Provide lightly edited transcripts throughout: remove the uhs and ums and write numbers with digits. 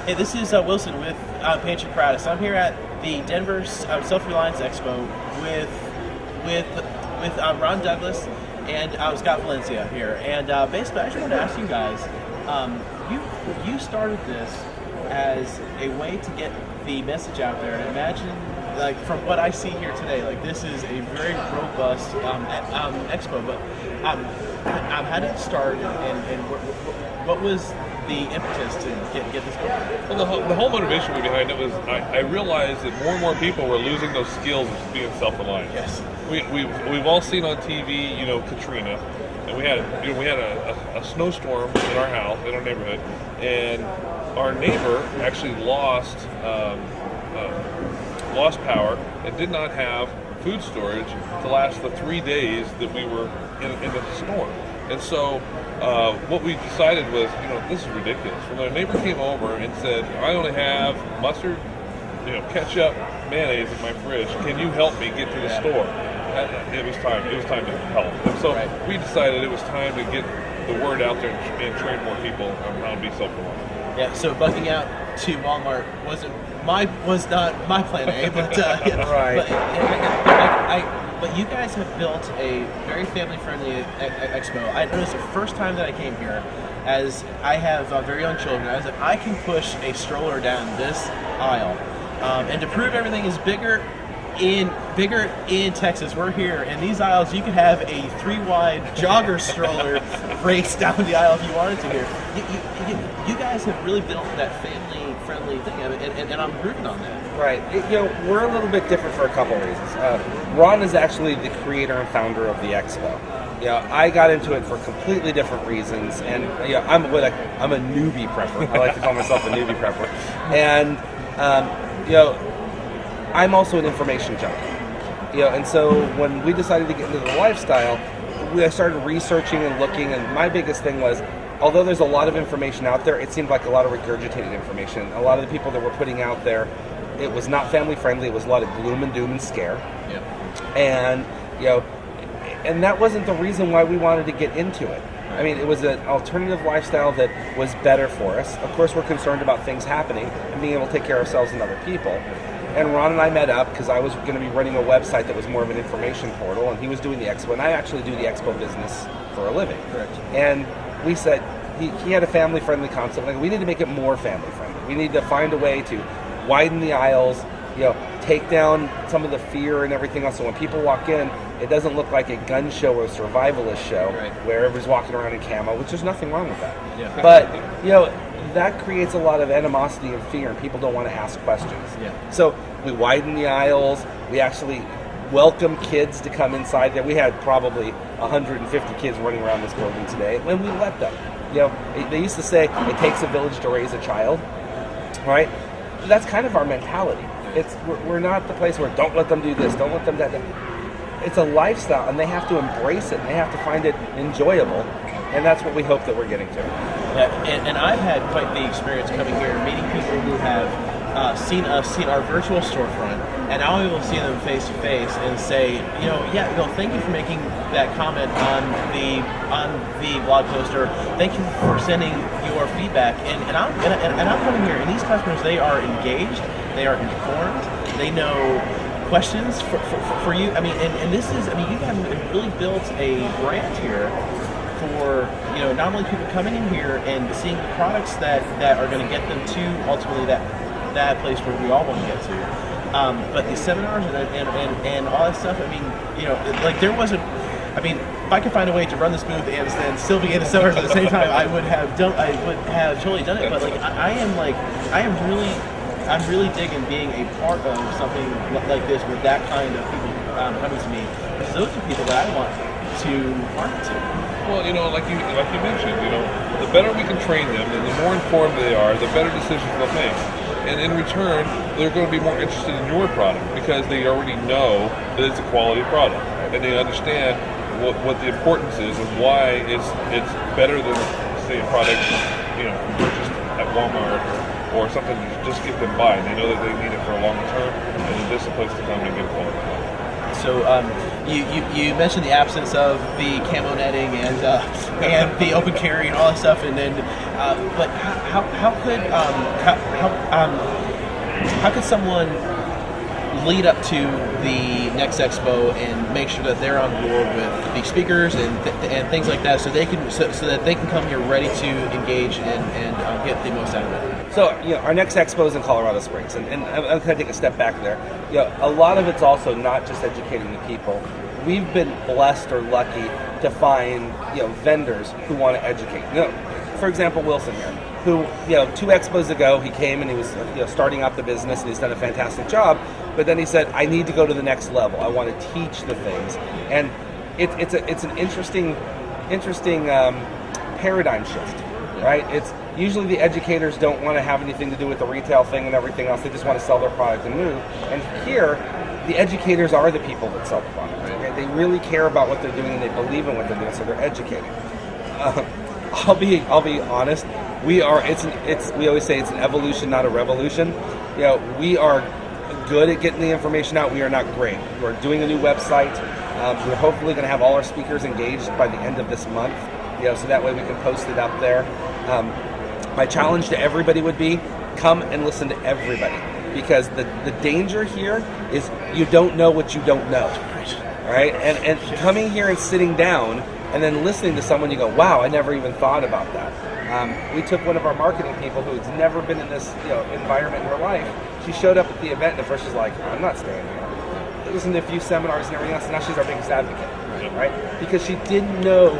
Hey, this is Wilson with Pantry Kratos. I'm here at the Denver Self-Reliance Expo with Ron Douglas and Scott Valencia here. And basically, I just wanted to ask you guys, you started this as a way to get the message out there. And imagine, like, from what I see here today, like, this is a very robust expo. But how did it start, and what was the impetus to get this going? Well, the whole motivation behind it was I realized that more and more people were losing those skills of being self-reliant. Yes. We've all seen on TV, Katrina, and we had a snowstorm in our house, in our neighborhood, and our neighbor actually lost power and did not have food storage to last the 3 days that we were in the storm. And so what we decided was, this is ridiculous. When our neighbor came over and said, I only have mustard, ketchup, mayonnaise in my fridge. Can you help me get to the store? It was time to help. And so we decided it was time to get the word out there and train more people on how to be self-reliant. Yeah, so bucking out to Walmart was not my plan A, but right. But you guys have built a very family-friendly expo. I noticed the first time that I came here, as I have very young children, I was like, I can push a stroller down this aisle, and to prove everything is bigger in Texas. We're here, and these aisles, you could have a 3-wide jogger stroller race down the aisle if you wanted to here. You guys have really built that family-friendly thing, and I'm rooting on that. Right. We're a little bit different for a couple of reasons. Ron is actually the creator and founder of the Expo. I got into it for completely different reasons, and I'm a newbie prepper. I like to call myself a newbie prepper, and I'm also an information junkie. And so when we decided to get into the lifestyle, I started researching and looking, and my biggest thing was, although there's a lot of information out there, it seemed like a lot of regurgitated information. A lot of the people that were putting out there, it was not family friendly. It was a lot of gloom and doom and scare. Yeah. And and that wasn't the reason why we wanted to get into it. I mean, it was an alternative lifestyle that was better for us. Of course, we're concerned about things happening and being able to take care of ourselves and other people. And Ron and I met up because I was going to be running a website that was more of an information portal, and he was doing the Expo, and I actually do the Expo business for a living. Correct. And we said, he had a family-friendly concept. Like, we need to make it more family-friendly. We need to find a way to widen the aisles, take down some of the fear and everything else. So when people walk in, it doesn't look like a gun show or a survivalist show where everybody's walking around in camo, which there's nothing wrong with that. Yeah. But, that creates a lot of animosity and fear, and people don't want to ask questions. Yeah. So we widen the aisles. We actually welcome kids to come inside there. We had probably 150 kids running around this building today, and we let them. They used to say it takes a village to raise a child, right? That's kind of our mentality. We're not the place where don't let them do this, don't let them that. It's a lifestyle, and they have to embrace it, and they have to find it enjoyable, and that's what we hope that we're getting to. Yeah, and I've had quite the experience coming here, meeting people who have seen our virtual storefront, and now we will see them face to face and say, thank you for making that comment on the blog post, or thank you for sending your feedback. And I'm coming here, and these customers, they are engaged, they are informed, they know questions for you. I mean, and this is, you guys have really built a brand here for not only people coming in here and seeing the products that are going to get them to ultimately that place where we all want to get to, but these seminars and all that stuff. There wasn't. If I could find a way to run this booth and still be in the seminars at the same time, I would have totally done it. But I'm really digging being a part of something like this with that kind of people coming to me, because those are people that I want to market to. Well, like you mentioned, the better we can train them and the more informed they are, the better decisions they'll make. And in return, they're going to be more interested in your product because they already know that it's a quality product, and they understand what the importance is and why it's better than, say, a product purchased at Walmart or something to just get them by. They know that they need it for a long term, and this is a place to come and get quality product. So you mentioned the absence of the camo netting and the open carry and all that stuff, and then But how could someone lead up to the next expo and make sure that they're on board with the speakers and things like that, so they can so that they can come here ready to engage and get the most out of it? So, our next expo is in Colorado Springs, and I'm going to take a step back there. A lot of it's also not just educating the people. We've been blessed or lucky to find, vendors who want to educate. For example, Wilson here, who, 2 expos ago, he came and he was, starting up the business, and he's done a fantastic job. But then he said, I need to go to the next level. I want to teach the things. And it's an interesting paradigm shift, right? It's usually the educators don't want to have anything to do with the retail thing and everything else. They just want to sell their product and move. And here, the educators are the people that sell the product. Right? They really care about what they're doing and they believe in what they're doing, so they're educating. I'll be honest. We always say it's an evolution, not a revolution. We are good at getting the information out. We are not great. We're doing a new website. We're hopefully going to have all our speakers engaged by the end of this month. So that way we can post it up there. My challenge to everybody would be come and listen to everybody, because the danger here is you don't know what you don't know, right? And coming here and sitting down and then listening to someone, you go, wow, I never even thought about that. We took one of our marketing people who's never been in this environment in her life. She showed up at the event and at first she's like, I'm not staying here. Listened to a few seminars and everything else, and now she's our biggest advocate, right? Because she didn't know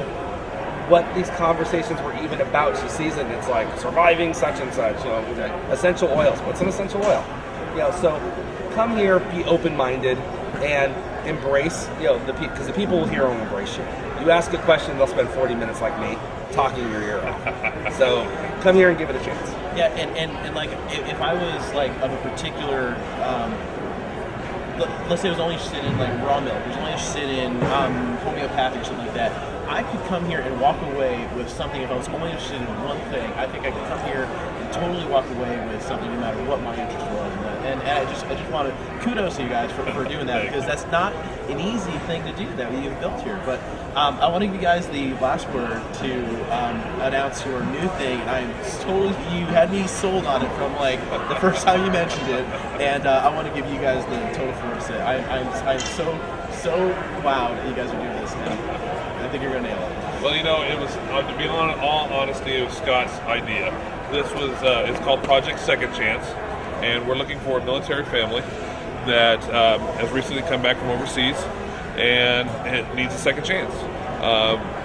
what these conversations were even about. She sees it and it's like surviving such and such, essential oils. What's an essential oil? So come here, be open-minded, and embrace, because the people here will embrace you. You ask a question, they'll spend 40 minutes like me talking your ear off. So come here and give it a chance. Yeah, and like if I was like of a particular, let's say I was only interested in like raw milk, I was only interested in homeopathic or something like that, I could come here and walk away with something. If I was only interested in one thing, I think I could come here and totally walk away with something no matter what my interest was. And I just want to kudos to you guys for doing that, because that's not an easy thing to do that you've built here. But I want to give you guys the last word to announce your new thing. You had me sold on it from like the first time you mentioned it, and I want to give you guys the total for it. I'm so wowed that you guys are doing this now. I think you're going to nail it. Well, it was, to be all honesty, it was Scott's idea. This was, it's called Project Second Chance, and we're looking for a military family that has recently come back from overseas and it needs a second chance.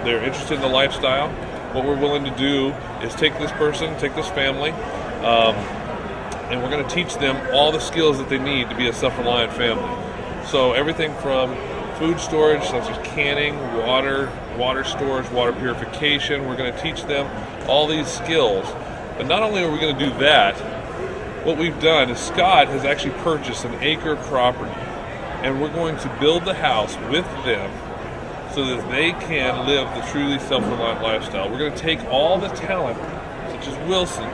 They're interested in the lifestyle. What we're willing to do is take this person, take this family, and we're going to teach them all the skills that they need to be a self-reliant family. So everything from food storage, such as canning, water storage, water purification. We're going to teach them all these skills. But not only are we going to do that, what we've done is Scott has actually purchased an acre of property, and we're going to build the house with them so that they can live the truly self-reliant lifestyle. We're going to take all the talent, such as Wilson,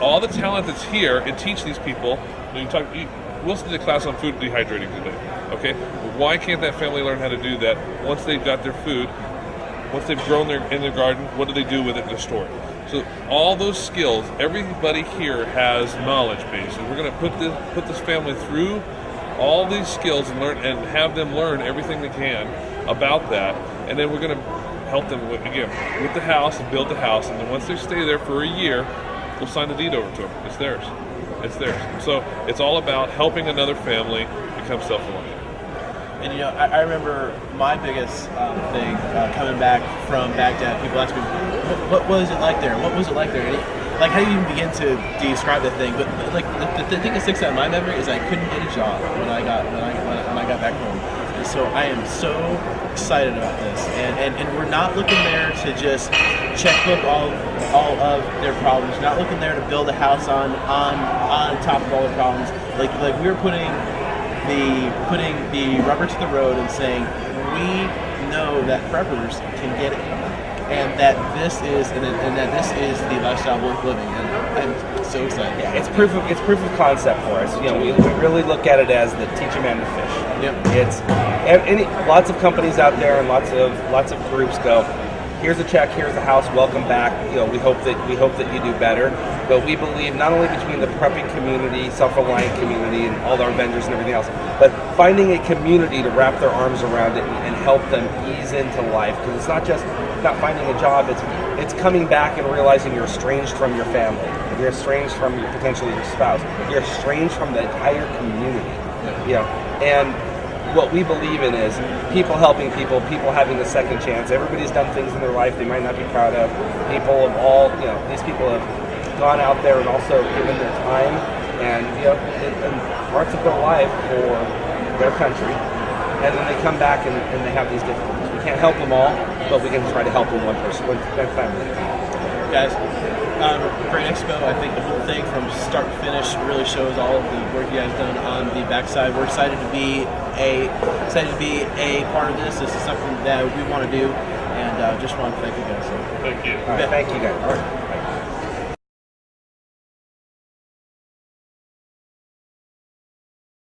all the talent that's here, and teach these people. Wilson did a class on food dehydrating today. Okay, why can't that family learn how to do that once they've got their food? Once they've grown in their garden, what do they do with it to store it? So all those skills, everybody here has knowledge base, and we're going to put this family through all these skills and have them learn everything they can about that, and then we're going to help them with the house and build the house, and then once they stay there for a year, we'll sign the deed over to them. It's theirs. So it's all about helping another family become self-reliant. And I remember my biggest thing coming back from Baghdad. People ask me, "What was it like there? What was it like there?" And how do you even begin to describe the thing? But like the thing that sticks out in my memory is I couldn't get a job when I got back home. And so I am so excited about this. And we're not looking there to just checkbook all of their problems. We're not looking there to build a house on top of all the problems. Like we're putting the rubber to the road and saying, we know that preppers can get it done, and that this is the lifestyle worth living. And I'm so excited. Yeah, it's proof of concept for us. We really look at it as the teach a man to fish. Yep. It's lots of companies out there and lots of groups go, here's a check, here's a house, welcome back. We hope that you do better. But we believe not only between the prepping community, self-reliant community, and all our vendors and everything else, but finding a community to wrap their arms around it and help them ease into life. Because it's not just not finding a job; it's coming back and realizing you're estranged from your family, you're estranged from potentially your spouse, you're estranged from the entire community. And what we believe in is people helping people having a second chance. Everybody's done things in their life they might not be proud of. People of all, these people have gone out there and also given their time and and parts of their life for their country, and then they come back and they have these difficulties. We can't help them all, but we can try to help them one person, one family. Guys, great expo. I think the whole thing from start to finish really shows all of the work you guys done on the backside. We're excited to be a part of this. This is something that we want to do, and just want to thank you guys. Thank you. All right, thank you guys. All right.